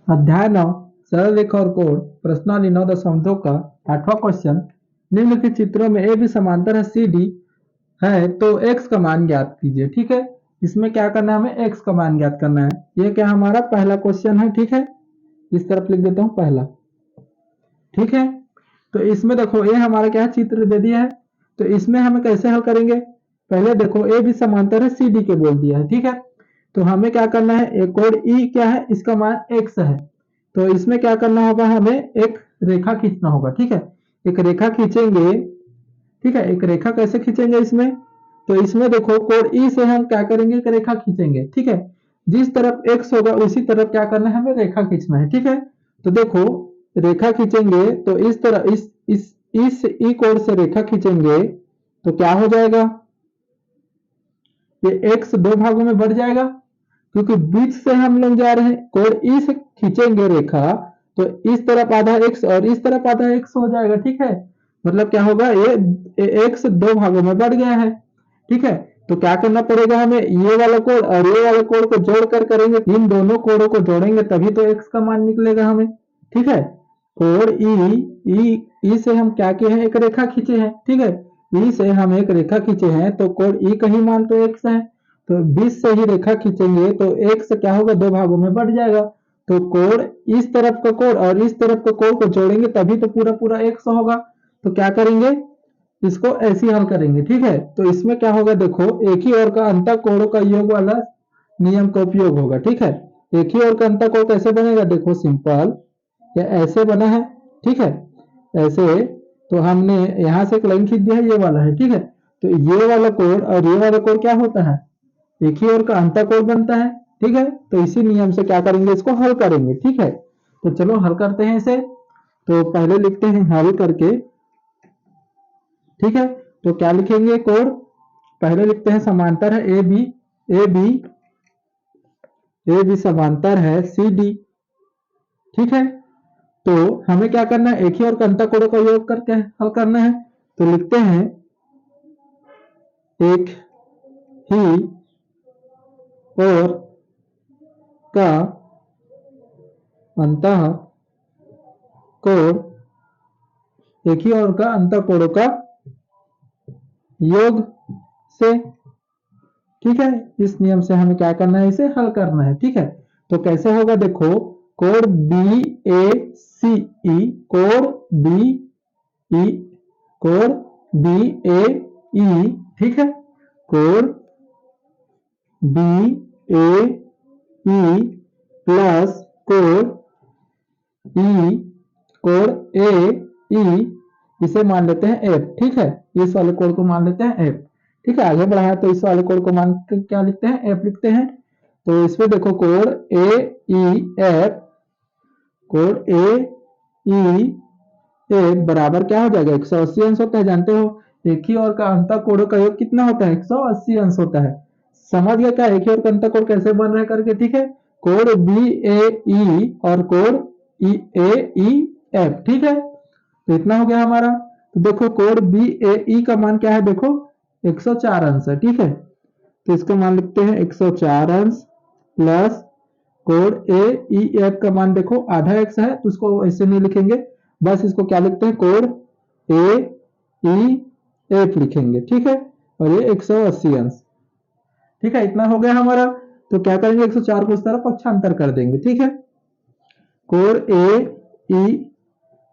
अध्याय 9 सरल रेखा और कोण प्रश्नावली 9.2 का 8वां क्वेश्चन। निम्नलिखित चित्रों में ए बी समांतर है सी डी है तो एक्स का मान ज्ञात कीजिए। ठीक है, इसमें क्या करना है, हमें एक्स का मान ज्ञात करना है। ये क्या हमारा पहला क्वेश्चन है। ठीक है, इस तरफ लिख देता हूं पहला। ठीक है, तो इसमें देखो ये हमारा क्या चित्र दे दिया है, तो इसमें हमें कैसे हल करेंगे। पहले देखो ए बी समांतर है सी डी के बोल दिया है। ठीक है, तो हमें क्या करना है, एक कोण ई क्या है, इसका मान एक्स है। तो इसमें क्या करना होगा, हमें एक रेखा खींचना होगा। ठीक है, एक रेखा खींचेंगे। ठीक है, एक रेखा कैसे खींचेंगे इसमें, तो इसमें देखो कोण ई से हम क्या करेंगे, एक रेखा खींचेंगे। ठीक है, जिस तरफ एक्स होगा उसी तरफ क्या करना है, हमें रेखा खींचना है। ठीक है, तो देखो रेखा खींचेंगे तो इस तरह इस ई कोण से रेखा खींचेंगे तो क्या हो जाएगा, ये एक्स दो भागों में बढ़ जाएगा क्योंकि बीच से हम लोग जा रहे हैं। कोण ई से खींचेंगे रेखा तो इस तरफ आधा एक्स और इस तरफ आधा एक्स हो जाएगा। ठीक है, मतलब क्या होगा, ये एक्स दो भागों में बढ़ गया है। ठीक है, तो क्या करना पड़ेगा हमें, ये वाला कोण और ये वाला कोण को जोड़कर करेंगे, इन दोनों कोणों को जोड़ेंगे तभी तो एक्स का मान निकलेगा हमें। ठीक है, कोण ई से हम क्या किए हैं, एक रेखा खींचे हैं। ठीक है, ई से हम एक रेखा खींचे हैं तो कोण ई का ही मान तो एक्स है। तो 20 से ही रेखा खींचेंगे तो एक्स क्या होगा, दो भागों में बढ़ जाएगा। तो कोण इस तरफ का कोण और इस तरफ का कोण को जोड़ेंगे तभी तो पूरा पूरा एक्स होगा। तो क्या करेंगे, इसको ऐसे ही हल करेंगे। ठीक है, तो इसमें क्या होगा, देखो एक ही ओर का अंतः कोणों का योग वाला नियम का उपयोग होगा। ठीक है, एक ही ओर का अंतः कोण कैसे बनेगा, देखो सिंपल, या ऐसे बना है। ठीक है, ऐसे तो हमने यहां से एक लाइन खींच दिया है, ये वाला है। ठीक है, तो ये वाला कोण और ये वाला कोण क्या होता है, एक ही ओर का अंतः कोण बनता है। ठीक है, तो इसी नियम से क्या करेंगे, इसको हल करेंगे। ठीक है, तो चलो हल करते हैं इसे। तो पहले लिखते हैं हल करके। ठीक है, तो क्या लिखेंगे, कोण पहले लिखते हैं समांतर है A B, A B A B समांतर है सी डी। ठीक है, तो हमें क्या करना है, एक ही और अंतः कोणों का योग करके हल करना है। तो लिखते हैं एक ही और का अंतः कोण, एक ही और का अंतः कोणों का योग से। ठीक है, इस नियम से हमें क्या करना है, इसे हल करना है। ठीक है, तो कैसे होगा, देखो कोण बी ए सी ई, कोण बी ई, कोण बी ए ई। ठीक है, कोण बी ए ई प्लस कोण ई, कोण ए ई, इसे मान लेते हैं एफ। ठीक है, इस वाले कोण को मान लेते हैं एफ। ठीक है, आगे बढ़ाया तो इस वाले कोण को मान के क्या लिखते हैं, एफ लिखते हैं। तो इसमें देखो कोण ए ई एफ, कोण ए ई एफ बराबर क्या हो जाएगा, 180 अंश होता है। जानते हो एक ही ओर का अंतः कोणों का योग कितना होता है, 180 अंश होता है। समझ गया क्या, एक ही ओर का अंतः कोण कैसे बन रहा है करके। ठीक है, कोण बी ए ई और कोण ई ए ई एफ। ठीक है, तो इतना हो गया हमारा। तो देखो कोण बी ए ई का मान क्या है, देखो 104 अंश है। ठीक है, तो इसका मान लिखते हैं 104 अंश प्लस कोण ए ई एफ का मान देखो आधा एक्स है तो उसको ऐसे नहीं लिखेंगे, बस इसको क्या लिखते हैं, कोण ए ई एफ लिखेंगे। ठीक है, और ये 180 अंश। ठीक है, इतना हो गया हमारा। तो क्या करेंगे, 104 को उस तरफ पक्षांतर कर देंगे। ठीक है, कोण ए ई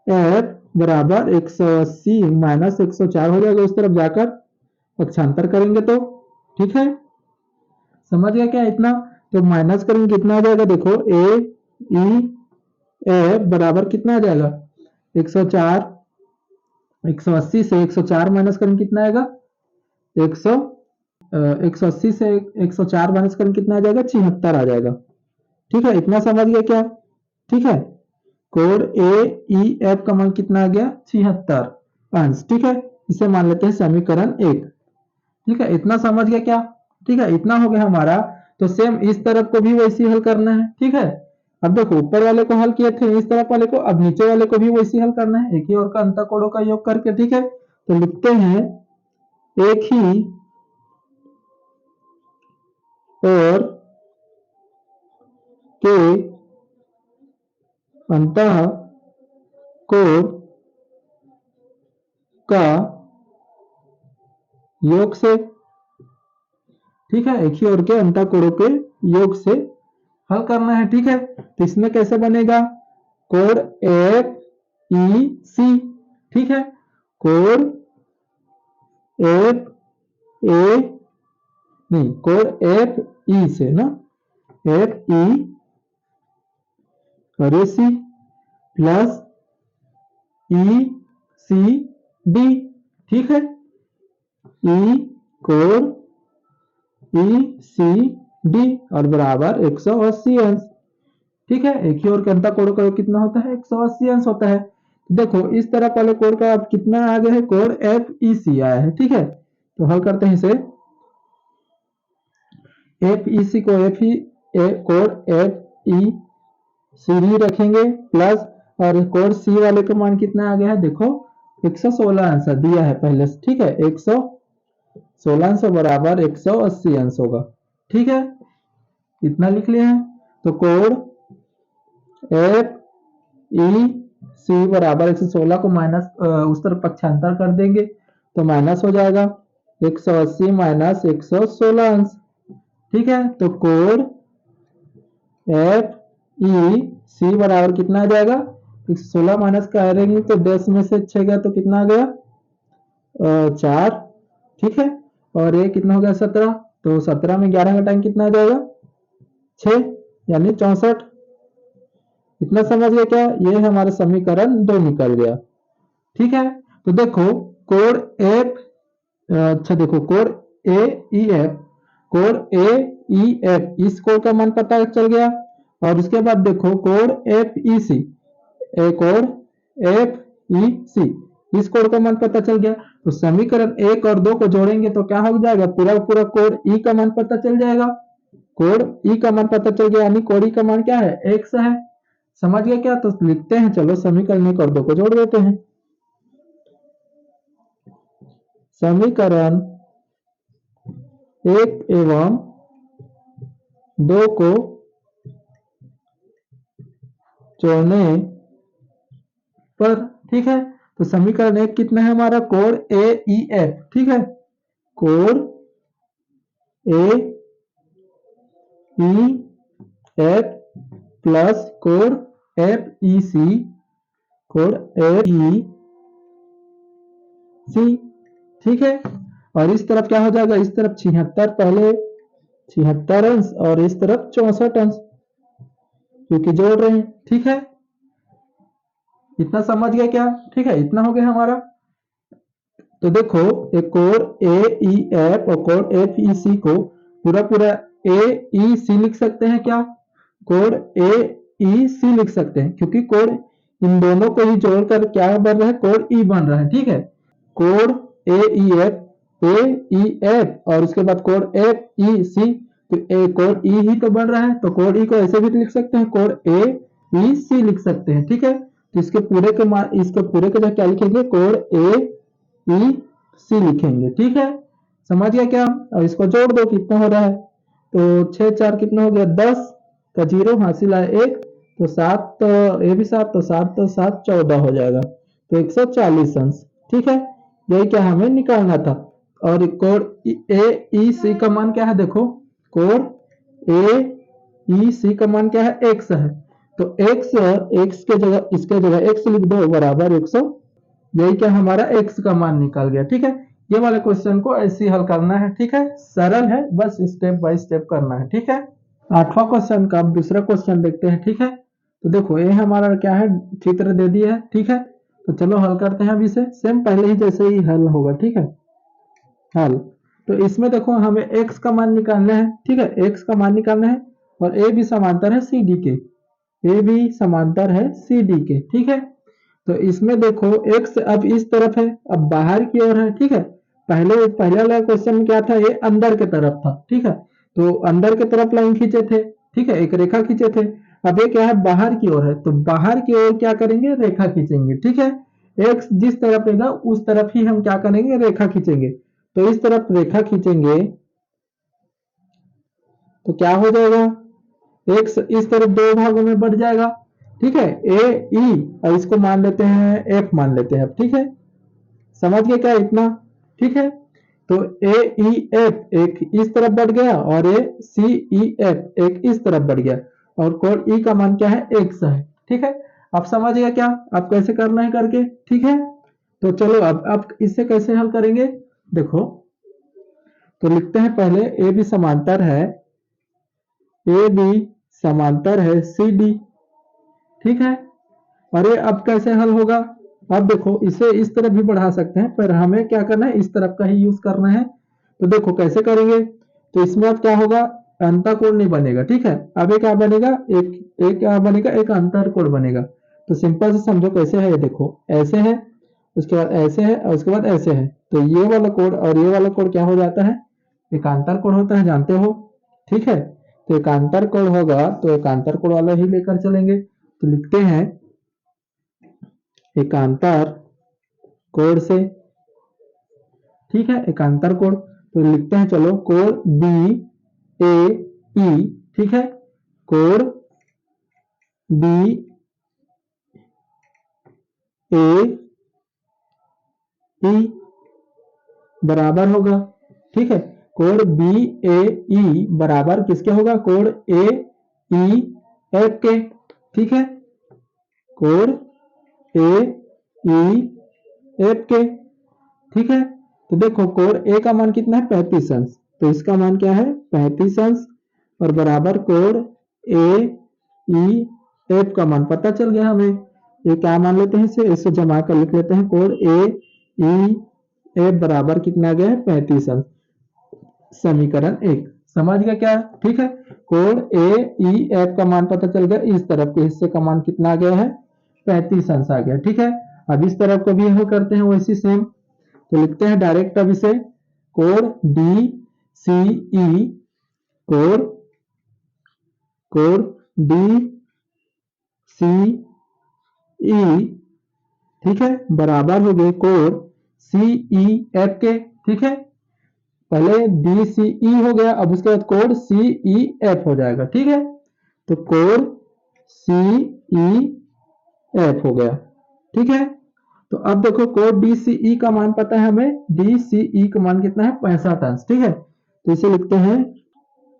एफ बराबर 180 माइनस 104 हो जाएगा, उस तरफ जाकर पक्षांतर करेंगे तो। ठीक है, समझ गया क्या इतना, तो माइनस करेंगे कितना आ जाएगा, देखो ए ई एफ बराबर कितना आ जाएगा, 104, 180 से 104 माइनस करेंगे कितना आएगा, 100 180 से 104 माइनस करेंगे कितना आ जाएगा, 76 आ जाएगा। ठीक है, इतना समझ गया क्या। ठीक है, कोण ए ई एफ का मान कितना आ गया, 76 अंश। ठीक है, इसे मान लेते हैं समीकरण 1। ठीक है, इतना समझ गया क्या। ठीक है, इतना हो गया हमारा। तो सेम इस तरफ को भी वैसे ही हल करना है। ठीक है, अब देखो ऊपर वाले को हल किए थे इस तरफ वाले को, अब नीचे वाले को भी वैसे ही हल करना है, एक ही और का अंतः कोणों का योग करके। ठीक है, तो लिखते हैं एक ही और के अंतः कोण का योग से, ठीक है, एक ही ओर के अंतः कोणों के योग से हल करना है। ठीक है, तो इसमें कैसे बनेगा, कोण एफ ई सी, ठीक है, कोण एफ ए नहीं, कोण एफ ई से ना, एफ ई और सी प्लस ई सी डी, ठीक है, ई कोण ई सी डी और बराबर 180 अंश। ठीक है, एक ही ओर के अंतः कोण का कितना होता है, 180 अंश होता है। देखो इस तरफ वाले कोण का अब कितना आ गया है, कोण एफ ई सी आया है। ठीक है, तो हल करते हैं इसे, एफ ई सी को एफ ई कोण एफ ई सी डी रखेंगे प्लस, और कोण सी वाले का मान कितना आ गया है, देखो 116 अंश दिया है पहले से। ठीक है, 116 अंश बराबर 180 अंश होगा। ठीक है, इतना लिख लिया है। तो कोण एफ ई सी बराबर 116 को माइनस उस तरफ पक्षांतर कर देंगे तो माइनस हो जाएगा, 180 माइनस 116 अंश। ठीक है, तो कोण एफ ई सी बराबर कितना आ जाएगा, 116 माइनस करेंगे तो 10 में से 6 गया तो कितना आ गया, 4। ठीक है, और ये कितना हो गया, 17, तो 17 में 11 का टाइम कितना आ जाएगा, 6, यानी 64। इतना समझ गए क्या, ये हमारा समीकरण 2 निकल गया। ठीक है, तो देखो कोण एफ, अच्छा देखो कोण ए ई एफ, कोण ए ई एफ, इस कोण का मान पता चल गया। और उसके बाद देखो कोण एफ ई सी, कोण एफ ई सी, इस कोण का मान पता चल गया। तो समीकरण 1 और 2 को जोड़ेंगे तो क्या हो जाएगा, पूरा पूरा कोण ई का मान पता चल जाएगा। कोण ई का मान पता चल गया, यानी कोण ई का मान क्या है, x है। समझ गए क्या, तो लिखते हैं, चलो समीकरण 1 और 2 को जोड़ देते हैं। समीकरण 1 एवं 2 को जोड़ने पर, ठीक है, तो समीकरण 1 कितना है हमारा, कोण ए ई एफ, ठीक है, कोण ए ई एफ प्लस कोण एफ ई सी, कोण एफ ई सी, ठीक है। और इस तरफ क्या हो जाएगा, इस तरफ 76, पहले 76 अंश और इस तरफ 64 अंश, क्योंकि जोड़ रहे हैं। ठीक है, इतना समझ गया क्या, ठीक है, इतना हो गया हमारा। तो देखो एक कोण ए ई एफ और कोण एफ ई सी को पूरा पूरा ए ई सी लिख सकते हैं क्या, कोण ए ई सी लिख सकते हैं, क्योंकि कोण इन दोनों को ही जोड़कर क्या बन रहा है, कोण ई बन रहा है। ठीक है, कोण ए ई एफ, ए ई एफ और उसके बाद कोण एफ ई सी, तो ए कोण ई ही तो बन रहा है, तो कोण ई को ऐसे भी लिख सकते हैं, कोण ए ई सी लिख सकते हैं। ठीक है, तो इसके पूरे के इसके पूरे के क्या लिखेंगे, कोण ए ई सी लिखेंगे। ठीक है, समझ गया क्या, और इसको जोड़ दो कितना हो रहा है, तो 6 4 कितना हो गया, 10 का 0 हासिल आया 1, तो 7, तो ये भी 7, तो 7 तो 7 14 हो जाएगा, तो 140 अंश। ठीक है, यही क्या हमें निकालना था। और कोण ए ई सी का मान क्या है, देखो कोण ए ई सी का मान क्या है, x है, तो x के जगह इसके जगह x लिख दो बराबर 100, यही क्या हमारा x का मान निकल गया। ठीक है, ये वाले क्वेश्चन को ऐसे ही हल करना है। ठीक है, सरल है, बस स्टेप बाय स्टेप करना है। ठीक है, 8वां क्वेश्चन का दूसरा क्वेश्चन देखते हैं। ठीक है, तो देखो ये हमारा क्या है, चित्र दे दिया है। ठीक है, तो चलो हल करते हैं। अभी से सेम पहले ही जैसे ही हल होगा। ठीक है, हल तो इसमें देखो हमें x का मान निकालना है। ठीक है, x का मान निकालना है और a भी समांतर है सी डी के, a भी समांतर है सी डी के। ठीक है, तो इसमें देखो x अब इस तरफ है, अब बाहर की ओर है। ठीक है, पहले वाला क्वेश्चन में क्या था, ये अंदर के तरफ था। ठीक है, तो अंदर के तरफ लाइन खींचे थे। ठीक है, एक रेखा खींचे थे। अब ये क्या है, बाहर की ओर है, तो बाहर की ओर क्या करेंगे, रेखा खींचेंगे। ठीक है, x जिस तरफ रहेगा उस तरफ ही हम क्या करेंगे, रेखा खींचेंगे। तो इस तरफ रेखा खींचेंगे तो क्या हो जाएगा, x इस तरफ 2 भागों में बढ़ जाएगा, ठीक है, ए ई, और इसको मान लेते हैं एफ मान लेते हैं अब, ठीक है, समझ गए क्या इतना? ठीक है, तो ए ई एफ एक इस तरफ बढ़ गया और ए सी ई एफ एक इस तरफ बढ़ गया, और कोड ई का मान क्या है, एक्स है। ठीक है, आप समझ गए क्या आप कैसे करना है करके? ठीक है, तो चलो अब आप इससे कैसे हल करेंगे, देखो, तो लिखते हैं पहले ए बी समांतर है, ए बी समांतर है सी डी। ठीक है, अरे अब कैसे हल होगा? अब देखो, इसे इस तरफ भी बढ़ा सकते हैं, पर हमें क्या करना है, इस तरफ का ही यूज करना है। तो देखो कैसे करेंगे, तो इसमें अब क्या होगा, अंतःकोण नहीं बनेगा। ठीक है, अब ये क्या बनेगा, एक क्या बनेगा, एक अंतःकोण बनेगा। तो सिंपल से समझो कैसे है, ये देखो ऐसे है, उसके बाद ऐसे है, और उसके बाद ऐसे है, तो ये वाला कोण और ये वाला कोण क्या हो जाता है, एकांतर कोण होता है, जानते हो। ठीक है, तो एकांतर कोण होगा तो एकांतर कोण वाला ही लेकर चलेंगे। तो लिखते हैं एकांतर कोण से, ठीक है, एकांतर कोण, तो लिखते हैं चलो कोण बी ए ई। ठीक है, कोण बी ए ई बराबर होगा, ठीक है, कोण बी ए ई बराबर किसके होगा, कोण ए ई एफ के। ठीक है, कोण ए ई एफ के। ठीक है, तो देखो कोण ए का मान कितना है, 35 अंश, तो इसका मान क्या है, 35 अंश, और बराबर कोण ए ई एफ का मान पता चल गया हमें। ये क्या मान लेते हैं, इसे जमा कर लिख लेते हैं, कोण ए ई एफ बराबर कितना आ गया है, 35 अंश, समीकरण 1। समझ गया क्या? ठीक है, कोण ए ई एफ का मान पता चल गया, इस तरफ के हिस्से का मान कितना आ गया है, 35 अंश आ गया। ठीक है, अब इस तरफ को भी हल करते हैं वैसी सेम, तो लिखते हैं डायरेक्ट अब इसे, कोण डी सी ई, कोण कोण डी सी ई, ठीक है, बराबर हो गए कोण सी ई एफ के। ठीक है, पहले डी सी ई हो गया, अब उसके बाद कोण सी ई एफ हो जाएगा। ठीक है, तो कोण सी ई एफ हो गया। ठीक है, तो अब देखो कोण डी सी ई का मान पता है हमें, डी सी ई का मान कितना है, 65 अंश। ठीक है, तो इसे लिखते हैं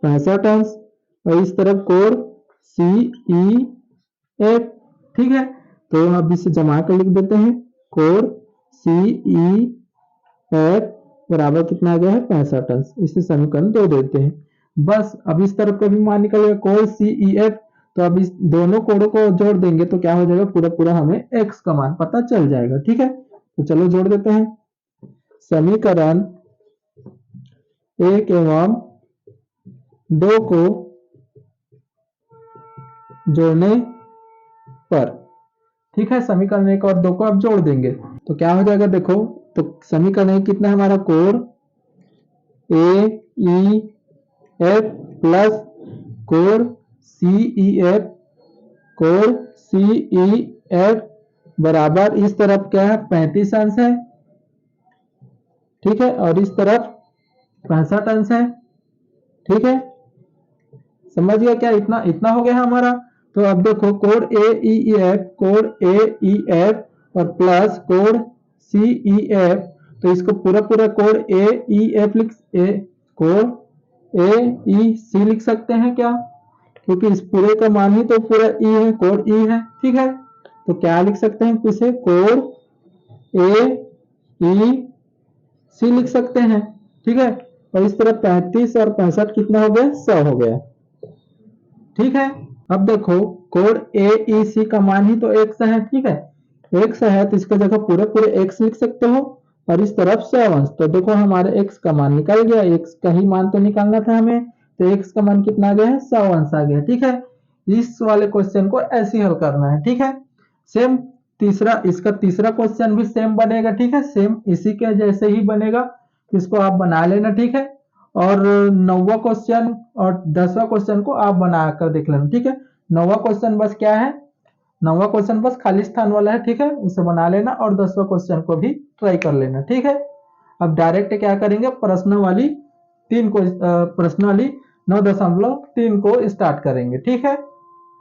65 अंश, और इस तरफ कोण सी ई एफ। ठीक है, तो अब इसे जमा कर लिख देते हैं, कोण सी ई एफ बराबर कितना आ गया है, 65 अंश, इसे समीकरण 2 देते हैं। बस अब इस तरफ का भी मान निकलेगा, कोण सी ई एफ, तो अब इस दोनों कोणों को जोड़ देंगे तो क्या हो जाएगा, पूरा पूरा हमें x का मान पता चल जाएगा। ठीक है, तो चलो जोड़ देते हैं, समीकरण 1 एवं 2 को जोड़ने पर, ठीक है, समीकरण 1 और 2 को अब जोड़ देंगे तो क्या हो जाएगा, देखो, तो समीकरण 1 कितना है हमारा, कोण ए ई एफ प्लस कोण सी ई एफ, कोण सी ई एफ बराबर इस तरफ क्या है, 35 अंश है। ठीक है, और इस तरफ 65 अंश है। ठीक है, समझ गया क्या, इतना इतना हो गया हमारा। तो अब देखो कोण ए ई एफ, कोण ए ई एफ और प्लस कोण सी ई एफ, तो इसको पूरा पूरा कोण ए ई एफ लिख, कोण ए ई सी लिख सकते हैं क्या, क्योंकि इस पूरे का मान ही तो पूरा ई है, कोण ई है। ठीक है, तो क्या लिख सकते हैं इसे, कोण ए ई सी लिख सकते हैं। ठीक है, और इस तरह 35 और 65 कितना हो गया, 100 हो गया। ठीक है, अब देखो कोण ए ई सी का मान ही तो x है। ठीक है, x है तो इसका जगह पूरे पूरे x लिख सकते हो, और इस तरफ 100 अंश, तो देखो हमारे x का मान निकल गया, x का ही मान तो निकालना था हमें, तो x का मान कितना आ गया है, 100 अंश आ गया। ठीक है, इस वाले क्वेश्चन को ऐसे हल करना है। ठीक है, सेम तीसरा, इसका तीसरा क्वेश्चन भी सेम बनेगा। ठीक है, सेम इसी के जैसे ही बनेगा, इसको आप बना लेना। ठीक है, और 9वां क्वेश्चन और 10वां क्वेश्चन को आप बनाकर देख लेना। ठीक है, 9वां क्वेश्चन बस क्या है, 9वां क्वेश्चन बस खाली स्थान वाला है। ठीक है, उसे बना लेना, और 10वां क्वेश्चन को भी ट्राई कर लेना। ठीक है, अब डायरेक्ट क्या करेंगे, प्रश्न वाली 9.3 को स्टार्ट करेंगे। ठीक है,